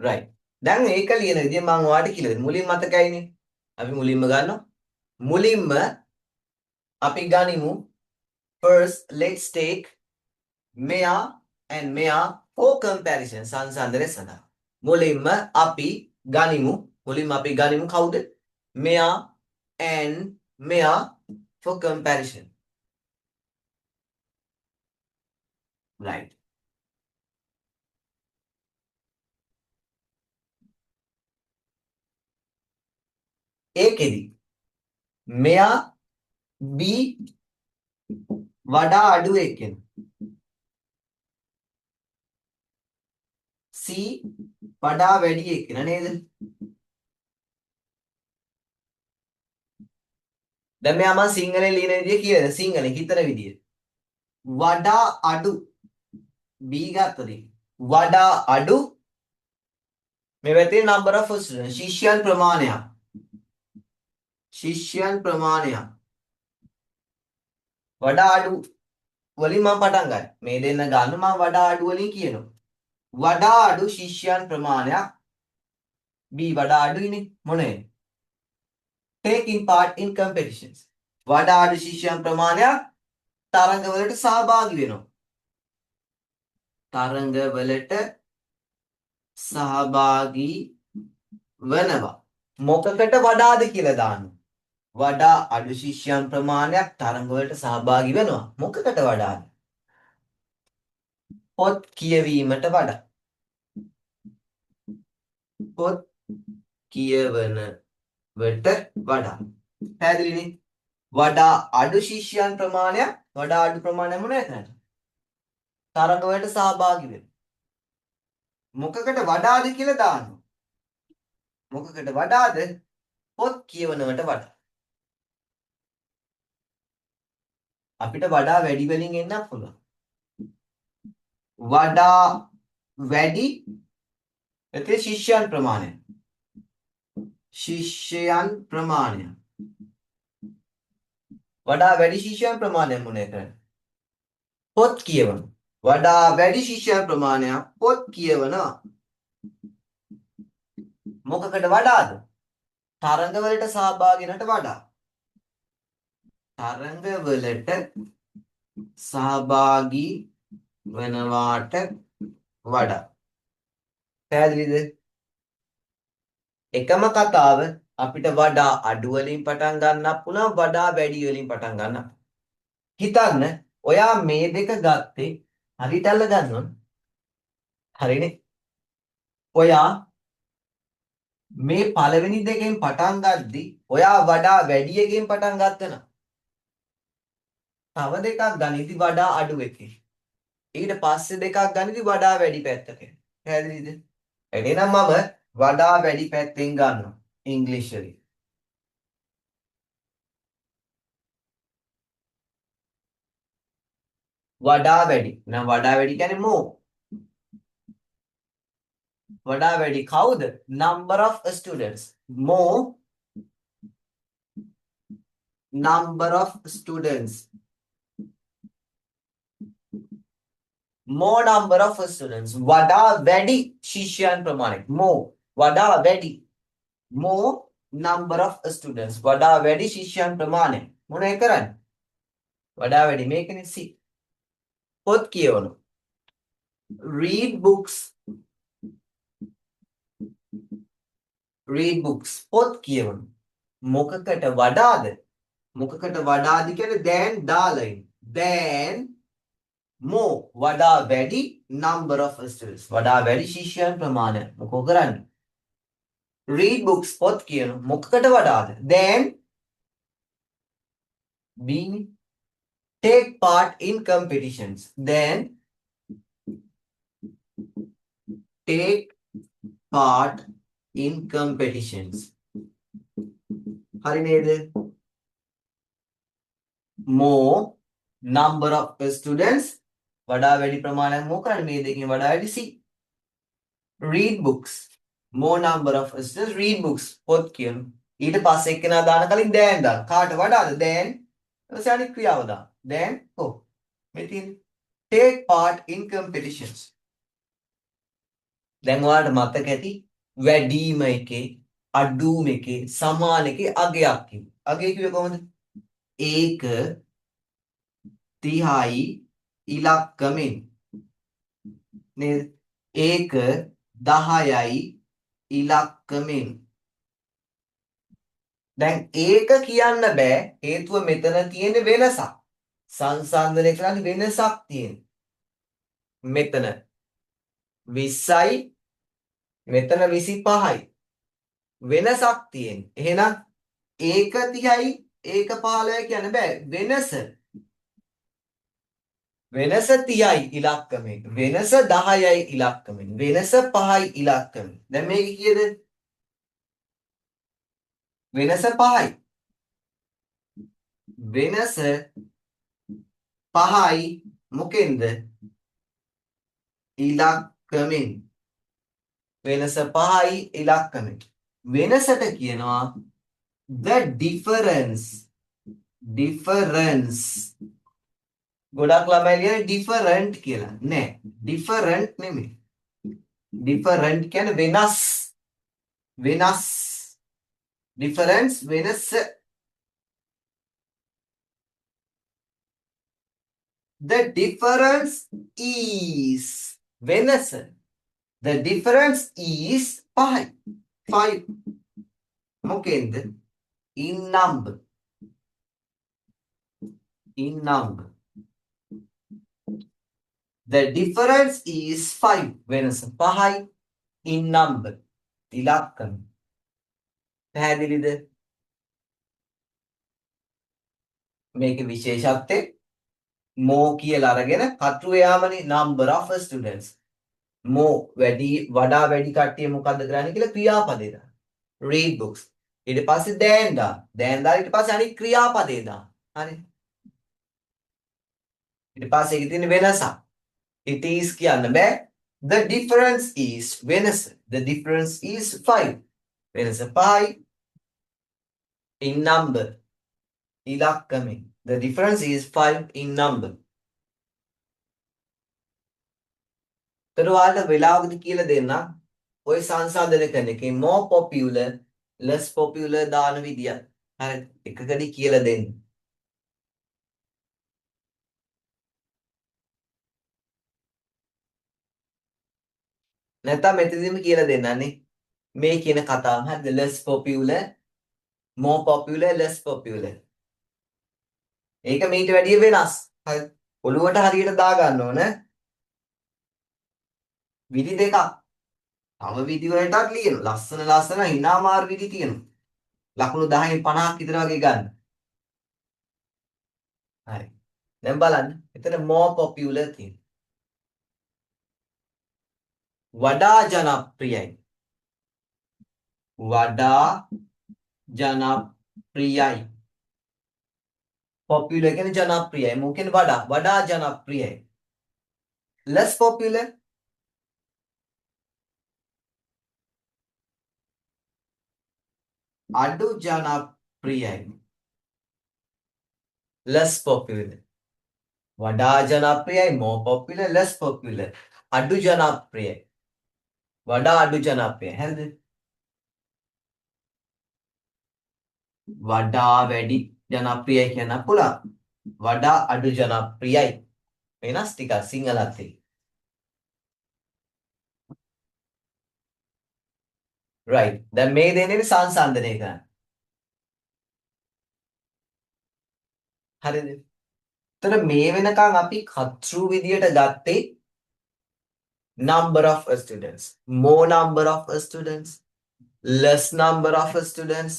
right. දැන් ඒක ලියන විදිය මම ඔයාලට කියලා දෙන්න. මුලින් මතකයිනේ. අපි මුලින්ම ගන්නවා. මුලින්ම අපි ගනිමු first let's take මෙයා and මෙයා for comparison සංසන්දනය සඳහා. මුලින්ම අපි ගනිමු කවුද? මෙයා and මෙයා for comparison. right. ඒකෙදි මෙයා B වඩා අඩු එක්කෙනා. C වඩා වැඩි එක්කෙනා නේද? දැන් මෙයා මම සිංහලෙන් ලියන විදිය කියලා සිංහලෙන් හිතන විදිය. වඩා අඩු B ගත්තොත් වඩා අඩු මේ වැතේ number of students ශිෂ්‍යයන් ප්‍රමාණයක්. ශිෂ්‍යයන් ප්‍රමාණයක්. වඩා අඩු වලින් මම පටන් ගන්න. මේ දෙන්න ගන්න මම වඩා අඩු වලින් කියනවා. වඩා අඩු ශිෂ්‍යයන් ප්‍රමාණයක් B වඩා අඩුයිනේ මොනේ? taking part in competitions. වඩා අඩු ශිෂ්‍යයන් ප්‍රමාණයක් තරඟවලට සහභාගී වෙනවා. තරඟවලට සහභාගී වෙනවා. මොකකට වඩාද කියලා දාන්න. වඩා අඩු ශිෂ්‍යයන් ප්‍රමාණයක් තරඟවලට සහභාගී වෙනවා. මොකකට වඩාද? පොත් කියවීමට වඩා. පොත් කියවන වට වඩා. පැහැදිලිනේ? වඩා අඩු ශිෂ්‍යයන් ප්‍රමාණයක් වඩා අඩු ප්‍රමාණයක් මොනවද? තරඟවලට සහභාගී වෙනවා. මොකකට වඩාද කියලා දාන්න. මොකකට වඩාද? පොත් කියවනවට වඩා. අපිට වඩා වැඩි වලින් එන්නත් පුළුවන්. වඩා වැඩි එතේ ශිෂ්‍යයන් ප්‍රමාණය. ශිෂ්‍යයන් ප්‍රමාණය. වඩා වැඩි ශිෂ්‍යයන් ප්‍රමාණය මොනේ කරන්නේ? පොත් කියවන. වඩා වැඩි ශිෂ්‍යයන් ප්‍රමාණයක් පොත් කියවනවා. මොකකට වඩාද? තරඟවලට සහභාගී වෙනට වඩා. තරඟවලට සහභාගී වෙනවාට වඩා. පැහැදිලිද? එකම කතාව අපිට වඩා අඩු වලින් පටන් ගන්නත් පුළුවන් වඩා වැඩි වලින් පටන් ගන්නත්. හිතන්න ඔයා මේ දෙක ගත්තේ හරියට අල්ල ගන්න ඕන. හරිනේ? ඔයා මේ පළවෙනි දෙකෙන් පටන් ගද්දි ඔයා වඩා වැඩි එකෙන් පටන් ගත්තා. තව දෙකක් ගනිද්දි වඩා අඩු එකේ. ඊට පස්සේ දෙකක් ගනිද්දි වඩා වැඩි පැත්තක. පැහැදිලිද? එහෙනම් මම වඩා වැඩි පැත්තෙන් ගන්නවා ඉංග්‍රීසියෙන්. වඩා වැඩි. නම් වඩා වැඩි කියන්නේ more. වඩා වැඩි කවුද? number of students. more number of students. more number of students. වඩා වැඩි ශිෂ්‍යයන් ප්‍රමාණය. more වඩා වැඩි. more number of students. වඩා වැඩි ශිෂ්‍යයන් ප්‍රමාණය. මොනේ කරන්නේ? වඩා වැඩි මේකනේ C. පොත් කියවනු. read books. read books. පොත් කියවනු. මොකකට වඩාද? මොකකට වඩාද කියන්නේ දැන් දාලා ඉන්න. දැන් more වඩා වැඩි number of students. වඩා වැඩි ශිෂ්‍යයන් ප්‍රමාණය. මොකෝ කරන්නේ? read books පොත් කියවනු. මොකකට වඩාද? දැන් B take part in competitions. Then take part in competitions. හරි නේද? more number of students වඩා වැඩි ප්‍රමාණයක් මොකක් කරන්නේ? මේ දෙකෙන් වඩා වැඩි C. read books more number of students read books පොත් කියවනු. ඊට පස්සේ එක්කෙනා දාන කලින් දැන් දාන. කාට වඩාද? දැන් ඊට අනිත් ක්‍රියාව දාන. දැන් මේ තියෙන්නේ take part in competitions. දැන් ඔයාලට මතක ඇති වැඩිම එකේ අඩුම එකේ සමාන එකේ අගයක් කිව්වා. අගය කිව්වේ කොහොමද? ඒක 30යි ඉලක්කමෙන් නේද? ඒක 10යි ඉලක්කමෙන්. දැන් ඒක කියන්න බෑ හේතුව මෙතන තියෙන වෙනසක්. සංසන්දනය කරන්නේ වෙනසක් තියෙන. මෙතන 20යි මෙතන 25යි වෙනසක් තියෙන. එහෙනම් ඒක 30යි ඒක 15යි කියන්න බෑ. වෙනස 30යි ඉලක්කමෙන්. වෙනස 10යි ඉලක්කමෙන්. වෙනස 5යි ඉලක්කමෙන්. දැන් මේක කීයද? වෙනස 5යි. වෙනස 5යි මොකෙන්ද? ඉලක්කමෙන්. වෙනස 5යි ඉලක්කමෙන්. වෙනසට කියනවා the difference. difference. ගොඩක් ළමයි කියන්නේ different කියලා. නෑ. different නෙමෙයි. different කියන්නේ වෙනස්. වෙනස්. difference වෙනස. the difference is වෙනස. the difference is 5. 5 මොකෙන්ද? in number. in number. the difference is 5. වෙනස 5යි in number. ඉලක්කම. පැහැදිලිද? මේකේ විශේෂත්වය more කියලා අරගෙන කටුව යාමනේ number of students. more වඩා වැඩි කට්ටිය මොකද්ද කරන්නේ කියලා ක්‍රියාපදේ දාන්න. read books. ඊට පස්සේ than දාන්න. than දාලා ඊට පස්සේ අනිත් ක්‍රියාපදේ දාන්න. හරි. ඊට පස්සේ ඒකේ තියෙන වෙනසක්. it is කියන්න බෑ. the difference is වෙනස. the difference is 5. වෙනස 5යි in number. ඉලක්කමෙන්. the difference is 5 in number. තර ඔයාලට වෙලාවකදී කියලා දෙන්න ඔය සංසන්දනය කරන එකේ more popular less popular දාන විදිය. හරි එකකදී කියලා දෙන්න. නැත්නම් මෙතනදීම කියලා දෙන්නනේ. මේ කියන කතාව හරිද? less popular more popular less popular. ඒක මීට වැඩිය වෙනස්. හරි ඔළුවට හරියට දා ගන්න ඕන. විදි දෙකක්. තව විදි වලටත් ලියනවා. ලස්සන hina මාර් විදි තියෙනවා. ලකුණු 10න් 50ක් විතර වගේ ගන්න. හරි. දැන් බලන්න. එතන more popular තියෙනවා. වඩා ජනප්‍රියයි. වඩා ජනප්‍රියයි. popular කියන්නේ ජනප්‍රියයි. මොකෙන් වඩා ජනප්‍රියයි. less popular අඩු ජනප්‍රියයි. less popular. වඩා ජනප්‍රියයි more popular less popular. අඩු ජනප්‍රියයි. වඩා අඩු ජනප්‍රියයි. හරිද? වඩා වැඩි ජනප්‍රියයි කියන්න පුළුවන්. වඩා අඩු ජනප්‍රියයි. වෙනස් ටිකක් සිංහලත් එක්ක. right. දැන් මේ දෙන්නේ සංසන්දනය කරන්න. හරිද? එතකොට මේ වෙනකන් අපි කතෘ විදියට ගත්තේ number of students, more number of students, less number of students,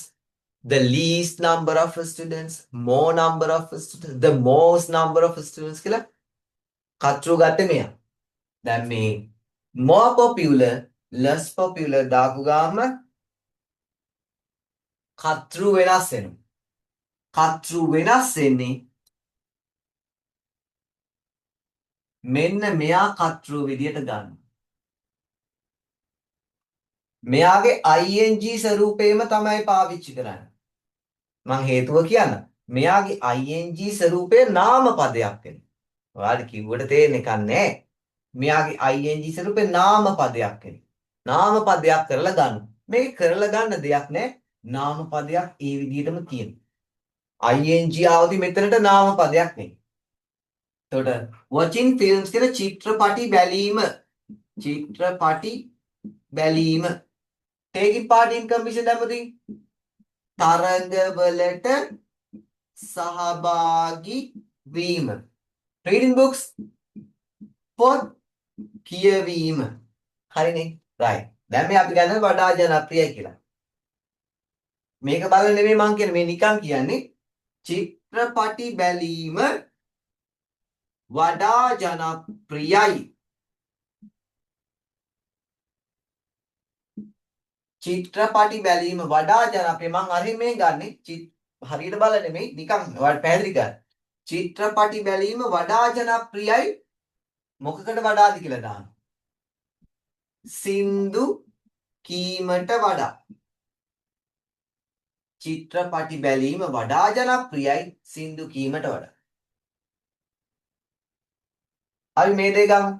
the least number of students, more number of students, the most number of students කියලා කතෘ ගත්තේ මෙයා. දැන් මේ more popular, less popular දාපු ගාම කතෘ වෙනස් වෙනවා. කතෘ වෙනස් වෙන්නේ මෙන්න මෙයා කතෘ විදියට ගන්න. මෙයාගේ ing ස්වරූපේම තමයි පාවිච්චි කරන්නේ. මං හේතුව කියන්න. මෙයාගේ ing ස්වරූපය නාම පදයක් වෙනවා. ඔයාලට කිව්වට තේරෙන්නේ නැක නෑ. මෙයාගේ ing ස්වරූපේ නාම පදයක් වෙනවා. නාම පදයක් කරලා ගන්න. මේක කරලා ගන්න දෙයක් නෑ. නාම පදයක් ඒ විදිහටම තියෙනවා. ing ආවදි මෙතනට නාම පදයක් නේ. එතකොට watching films කියන චිත්‍රපටි බැලීම. චිත්‍රපටි බැලීම. taking part in competition දැම්මදී තරඟවලට සහභාගී වීම. reading books පොත් කියවීම. හරිනේ. right. දැන් මේ අපි ගන්න වඩා ජනප්‍රියයි කියලා. මේක බලන්න නෙමෙයි මං කියන්නේ මේ නිකන් කියන්නේ චිත්‍රපටි බැලීම වඩා ජනප්‍රියයි. චිත්‍රපටි බැලීම වඩා ජනප්‍රිය. මං අර මේ ගන්නෙ හරියට බලන්න නෙමෙයි නිකන් ඔයාලට පැහැදිලි කරන්න. චිත්‍රපටි බැලීම වඩා ජනප්‍රියයි මොකකට වඩාද කියලා දාන්න. සින්දු කීමට වඩා. චිත්‍රපටි බැලීම වඩා ජනප්‍රියයි සින්දු කීමට වඩා. අපි මේ දෙක ගමු.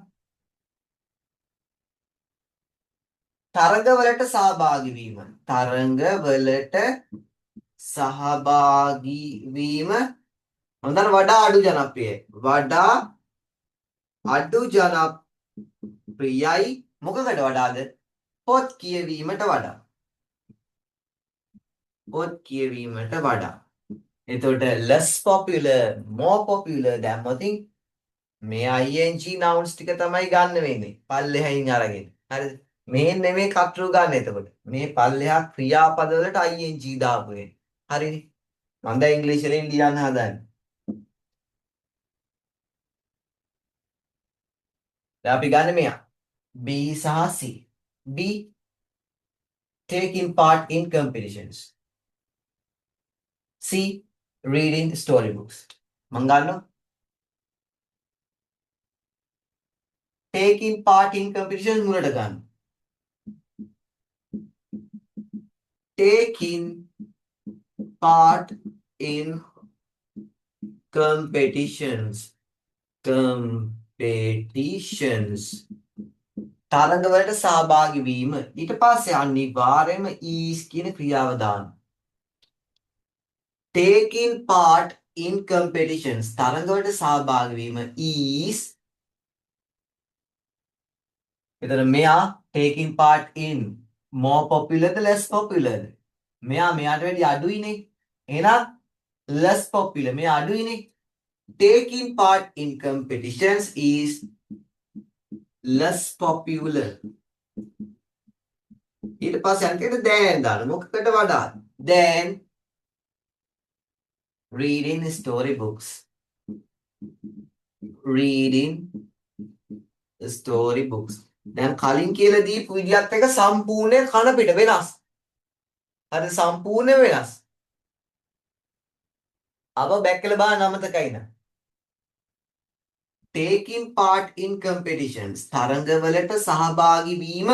තරඟවලට සහභාගී වීම. තරඟවලට සහභාගී වීම හොඳට වඩා අඩු ජනප්‍රියයි. වඩා අඩු ජනප්‍රියයි මොකකට වඩාද? පොත් කියවීමට වඩා. පොත් කියවීමට වඩා. එතකොට less popular, more popular දැම්මොත් මේ ing nouns ටික තමයි ගන්න වෙන්නේ. පල්ලෙහායින් අරගෙන. හරිද? මේ නෙමෙයි කතරු ගන්න එතකොට. මේ පල්ලෙහා ක්‍රියාපද වලට ing දාපු වෙන්නේ. හරිනේ? මම දැන් ඉංග්‍රීසියෙන් ලියන්න හදන්නේ. දැන් අපි ගන්න මෙයා. B සහ C. B taking part in competitions. C reading storybooks. මම ගන්නවා taking part in competitions මුලට ගන්න. taking part in competitions. තරඟවලට සහභාගී වීම. ඊට පස්සේ අනිවාර්යයෙන්ම is කියන ක්‍රියාව දාන්න. taking part in competitions. තරඟවලට සහභාගී වීම is එතන මෙයා taking part in more popular the less popular ද? මෙයාට වැඩි අඩුයිනේ. එහෙනම් less popular මෙයා අඩුයිනේ. taking part in competitions is less popular. ඊට පස්සේ අන්තිමට than දාන්න. මොකකට වඩා? than reading storybooks. reading storybooks. දැන් කලින් කියලා දීපු විදියත් එක සම්පූර්ණ කන පිට වෙනස්. හරි සම්පූර්ණ වෙනස්. අව බැක් කරලා බලන්න අමතකයි නේද? taking part in competitions. තරඟවලට සහභාගී වීම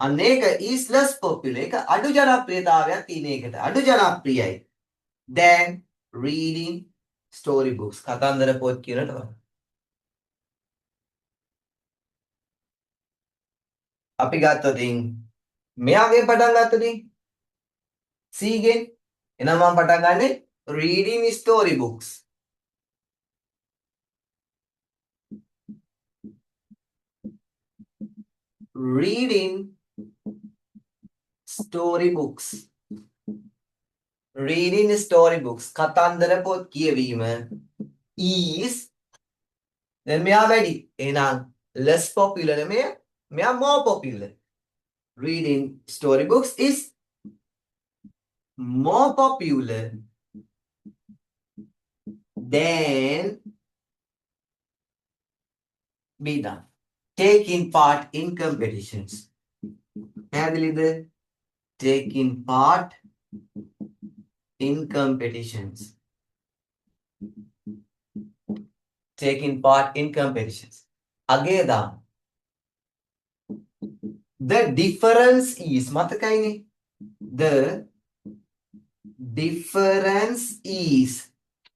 අනේක is less popular. ඒක අඩු ජනප්‍රියතාවයක් තියෙන එකට. අඩු ජනප්‍රියයි. than reading storybooks. කතන්දර පොත් කියනට වඩා. අපි ගත්තොත් මෙයාගෙන් පටන් ගත්තොත් C ගෙන් එහෙනම් මම පටන් ගන්නෙ reading storybooks. reading storybooks. reading storybooks. කතන්දර පොත් කියවීම is දැන් මෙයා වැඩි. එහෙනම් less popular මෙයා more popular. reading storybooks is more popular than B done. taking part in competitions. පැහැදිලිද? taking part in competitions. taking part in competitions. අගේදා the difference is මතකයිනේ.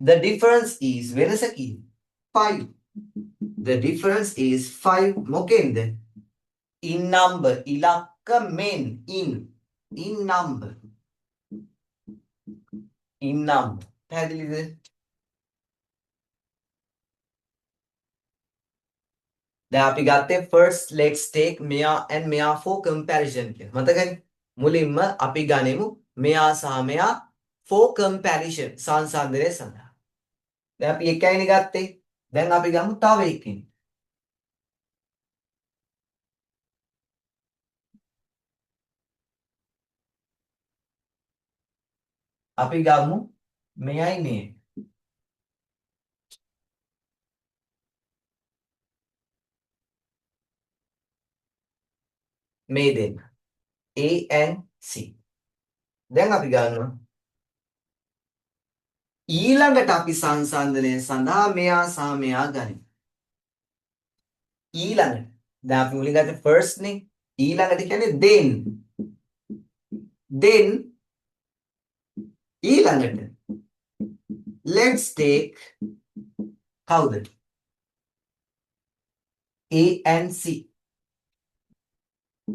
the difference is වෙනස කීයද? 5. the difference is 5 මොකෙන්ද? in number ඉලක්ක මෙන් in number පැහැදිලිද? දැන් අපි ගත්තේ first let's take මෙයා and මෙයා for comparison කියලා. මතකයි? මුලින්ම අපි ගනිමු මෙයා සහ මෙයා for comparison සංසන්දනය සඳහා. දැන් අපි එකයිනේ ගත්තේ. දැන් අපි ගමු තව එකකින්. අපි ගමු මෙයයි මේ. මේ දෙන්න. A and C. දැන් අපි ගන්නවා ඊළඟට අපි සංසන්දනය සඳහා මෙයා සහ මෙයා ගනිමු. ඊළඟට දැන් අපි මුලින් ගත්තේ first නේ. ඊළඟට කියන්නේ then ඊළඟට let's take කවුද? A and C.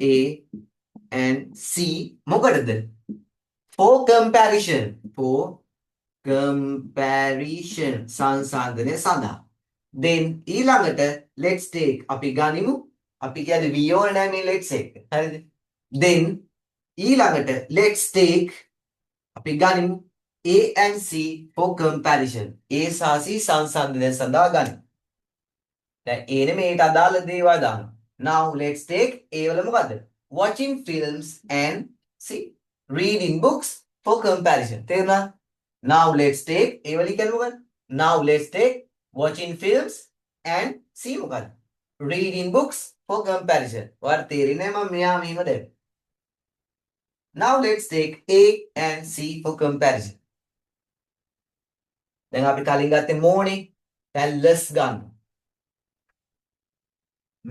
A and C මොකටද? For comparison. සංසන්දනය සඳහා. then ඊළඟට let's take අපි ගනිමු. අපි කියන්නේ we all නෑ මේ let's එක. හරිද? then ඊළඟට let's take අපි ගනිමු A and C for comparison. A සහ C සංසන්දනය සඳහා ගනිමු. දැන් A නෙමෙයි ඒට අදාළ දේවල් දානවා. now let's take A වල මොකද්ද? watching films and C reading books for comparison. තේරුණා? now let's take A වල කියන්නේ මොකද්ද? now let's take watching films and C මොකද්ද? reading books for comparison. ඔයාලට තේරෙන්නේ නැහැ මම මෙයා මෙහෙම දැන්. now let's take A and C for comparison. දැන් අපි කලින් ගත්තේ morning. දැන් less ගන්න.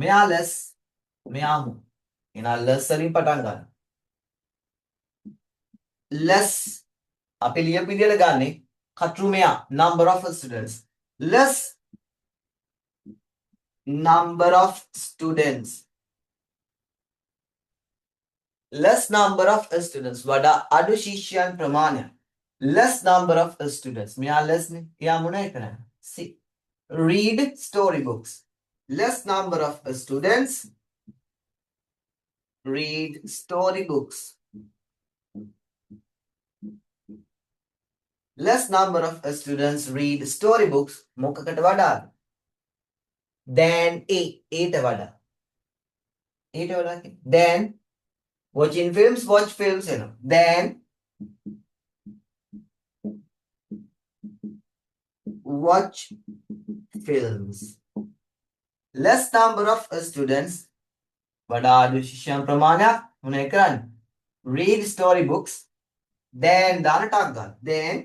මෙයා less මෙයා mu. එහෙනම් less වලින් පටන් ගන්න. less අපි ලියපු විදිහට ගන්නෙ කටු මෙයා number of students. less number of students. less number of students වඩා අඩු ශිෂ්‍යයන් ප්‍රමාණය. less number of students මෙයා less නේ. එයා මොනවද කරන්නේ? C read storybooks. less number of students read storybooks. less number of students read storybooks මොකකට වඩාද? than A ඊට වඩා. ඊට වඩා then watching films watch films එනවා. then watch films. less number of students වඩා අඩු ශිෂ්‍යයන් ප්‍රමාණයක් මොනේ කරන්නේ? read storybooks. then දාන ටක් ගන්න. then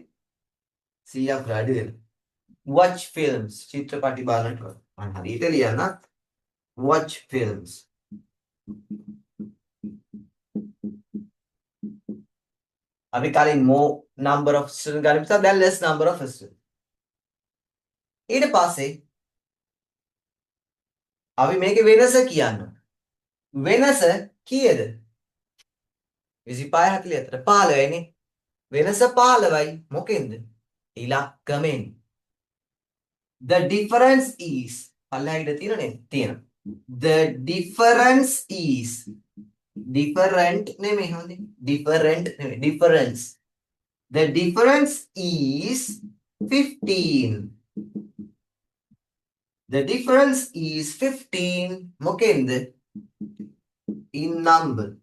100ක් වැඩි වෙනවා. watch films චිත්‍රපටි බලනකොට මම හරියට ලියන්න. watch films. අපි කලින් more number of students ගන්න නිසා දැන් less number of students. ඊට පස්සේ අපි මේකේ වෙනස කියන්න. වෙනස කීයද? 25 44 15යි නේ. වෙනස 15යි මොකෙන්ද? ඉලක්කමෙන්. The difference is පල්ලෙහාට තියෙනනේ තියෙනවා. The difference is different නෙමෙයි හොඳේ. different නෙමෙයි difference. The difference is 15. The difference is 15 මොකෙන්ද? In number.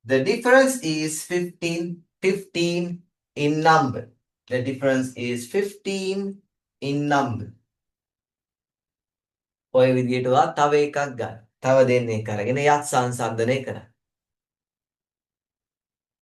The difference is 15 in number. The difference is 15 in number. ඔය විදිහට තව එකක් ගන්න. තව දෙන්නේ කරගෙන යත් සංසන්දනය කරන්න.